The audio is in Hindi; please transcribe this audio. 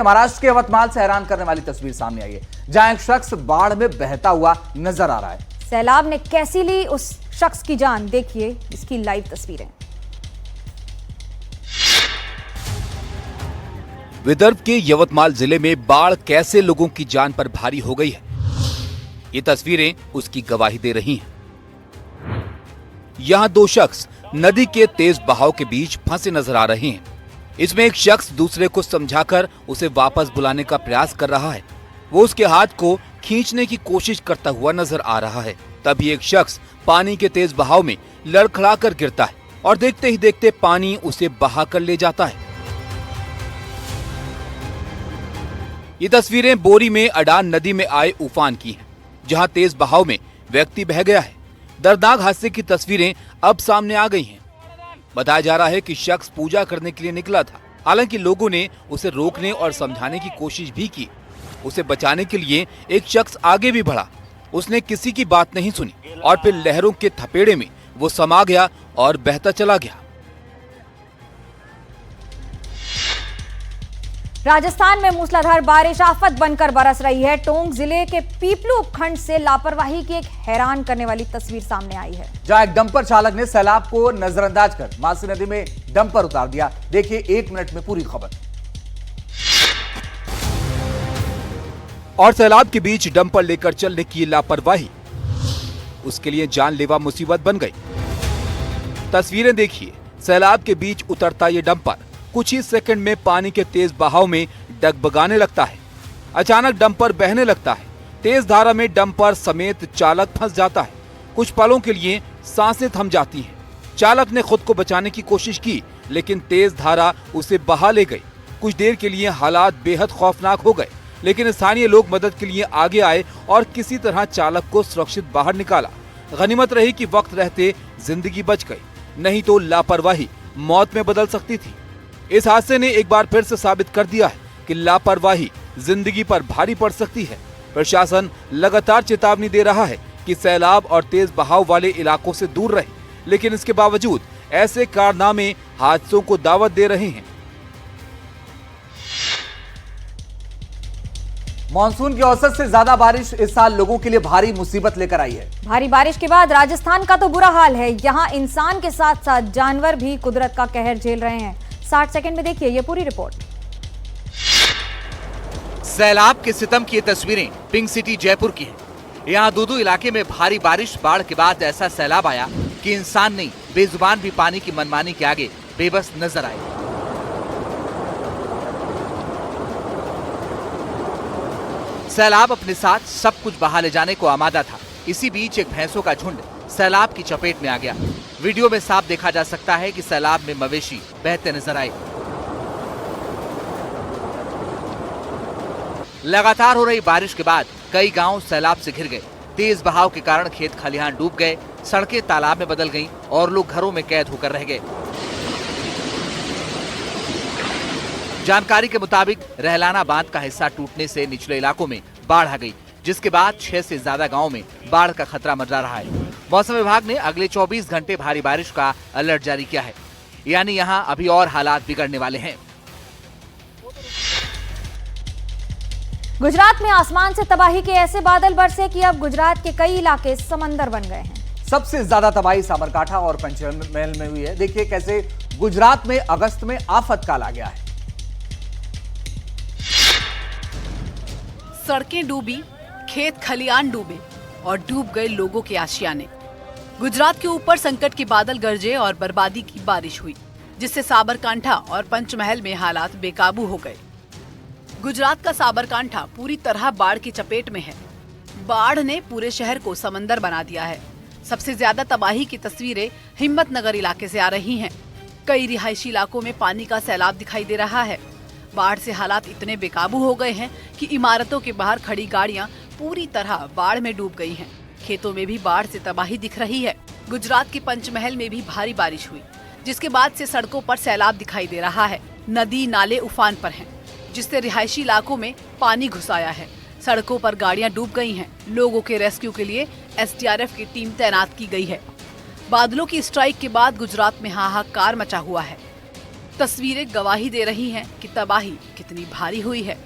महाराष्ट्र के यवतमाल से हैरान करने वाली तस्वीर सामने आई है, जहां एक शख्स बाढ़ में बहता हुआ नजर आ रहा है। सैलाब ने कैसी ली उस शख्स की जान, देखिए इसकी लाइव तस्वीरें। विदर्भ के यवतमाल जिले में बाढ़ कैसे लोगों की जान पर भारी हो गई है, ये तस्वीरें उसकी गवाही दे रही हैं। यहां दो शख्स नदी के तेज बहाव के बीच फंसे नजर आ रहे हैं। इसमें एक शख्स दूसरे को समझाकर उसे वापस बुलाने का प्रयास कर रहा है। वो उसके हाथ को खींचने की कोशिश करता हुआ नजर आ रहा है। तभी एक शख्स पानी के तेज बहाव में लड़खड़ाकर गिरता है और देखते ही देखते पानी उसे बहा कर ले जाता है। ये तस्वीरें बोरी में अडान नदी में आए उफान की हैं, जहां तेज बहाव में व्यक्ति बह गया है। दर्दनाक हादसे की तस्वीरें अब सामने आ गई हैं। बताया जा रहा है कि शख्स पूजा करने के लिए निकला था। हालांकि लोगों ने उसे रोकने और समझाने की कोशिश भी की। उसे बचाने के लिए एक शख्स आगे भी बढ़ा। उसने किसी की बात नहीं सुनी और फिर लहरों के थपेड़े में वो समा गया और बहता चला गया। राजस्थान में मूसलाधार बारिश आफत बनकर बरस रही है। टोंक जिले के पीपलू उपखंड से लापरवाही की एक हैरान करने वाली तस्वीर सामने आई है, जहां एक डंपर चालक ने सैलाब को नजरअंदाज कर मासी नदी में डंपर उतार दिया। देखिए 1 मिनट में पूरी खबर। और सैलाब के बीच डंपर लेकर चलने की लापरवाही उसके लिए जानलेवा मुसीबत बन गई। तस्वीरें देखिए, सैलाब के बीच उतरता ये डंपर कुछ ही सेकंड में पानी के तेज बहाव में डगबगाने लगता है। अचानक डंपर बहने लगता है। तेज धारा में डंपर समेत चालक फंस जाता है। कुछ पलों के लिए सांसें थम जाती हैं। चालक ने खुद को बचाने की कोशिश की, लेकिन तेज धारा उसे बहा ले गई। कुछ देर के लिए हालात बेहद खौफनाक हो गए, लेकिन स्थानीय लोग मदद के लिए आगे आए और किसी तरह चालक को सुरक्षित बाहर निकाला। गनीमत रही कि वक्त रहते जिंदगी बच गई, नहीं तो लापरवाही मौत में बदल सकती थी। इस हादसे ने एक बार फिर से साबित कर दिया है कि लापरवाही जिंदगी पर भारी पड़ सकती है। प्रशासन लगातार चेतावनी दे रहा है कि सैलाब और तेज बहाव वाले इलाकों से दूर रहे, लेकिन इसके बावजूद ऐसे कारनामे हादसों को दावत दे रहे हैं। मानसून की औसत से ज्यादा बारिश इस साल लोगों के लिए भारी मुसीबत लेकर आई है। भारी बारिश के बाद राजस्थान का तो बुरा हाल है। यहाँ इंसान के साथ साथ जानवर भी कुदरत का कहर झेल रहे हैं। 60 सेकंड में देखिए ये पूरी रिपोर्ट। सैलाब के सितम की ये तस्वीरें पिंक सिटी जयपुर की हैं। यहाँ दूदू इलाके में भारी बारिश बाढ़ के बाद ऐसा सैलाब आया कि इंसान नहीं, बेजुबान भी पानी की मनमानी के आगे बेबस नजर आए। सैलाब अपने साथ सब कुछ बहा ले जाने को आमादा था। इसी बीच एक भैंसों का झुंड सैलाब की चपेट में आ गया। वीडियो में साफ देखा जा सकता है कि सैलाब में मवेशी बहते नजर आए। लगातार हो रही बारिश के बाद कई गांव सैलाब से घिर गए। तेज बहाव के कारण खेत खलिहान डूब गए, सड़कें तालाब में बदल गईं और लोग घरों में कैद होकर रह गए। जानकारी के मुताबिक रहलाना बांध का हिस्सा टूटने से निचले इलाकों में बाढ़ आ गई, जिसके बाद 6 से ज्यादा गांवों में बाढ़ का खतरा मंडरा रहा है। मौसम विभाग ने अगले 24 घंटे भारी बारिश का अलर्ट जारी किया है, यानी यहां अभी और हालात बिगड़ने वाले हैं। गुजरात में आसमान से तबाही के ऐसे बादल बरसे कि अब गुजरात के कई इलाके समंदर बन गए हैं। सबसे ज्यादा तबाही साबरकांठा और पंचमहल में हुई है। देखिए कैसे गुजरात में अगस्त में आफत काल आ गया है। सड़कें डूबी, खेत खलियान डूबे और डूब गए लोगों के आशियाने। गुजरात के ऊपर संकट के बादल गरजे और बर्बादी की बारिश हुई, जिससे साबरकांठा और पंचमहल में हालात बेकाबू हो गए। गुजरात का साबरकांठा पूरी तरह बाढ़ की चपेट में है। बाढ़ ने पूरे शहर को समंदर बना दिया है। सबसे ज्यादा तबाही की तस्वीरें हिम्मतनगर इलाके से आ रही हैं। कई रिहायशी इलाकों में पानी का सैलाब दिखाई दे रहा है। बाढ़ से हालात इतने बेकाबू हो गए हैं कि इमारतों के बाहर खड़ी गाड़ियां पूरी तरह बाढ़ में डूब गई हैं। खेतों में भी बाढ़ से तबाही दिख रही है। गुजरात के पंचमहल में भी भारी बारिश हुई, जिसके बाद से सड़कों पर सैलाब दिखाई दे रहा है। नदी नाले उफान पर हैं, जिससे रिहायशी इलाकों में पानी घुस आया है। सड़कों पर गाड़ियां डूब गई हैं। लोगों के रेस्क्यू के लिए एसडीआरएफ की टीम तैनात की गई है। बादलों की स्ट्राइक के बाद गुजरात में हाहाकार मचा हुआ है। तस्वीरें गवाही दे रही हैं कि तबाही कितनी भारी हुई है।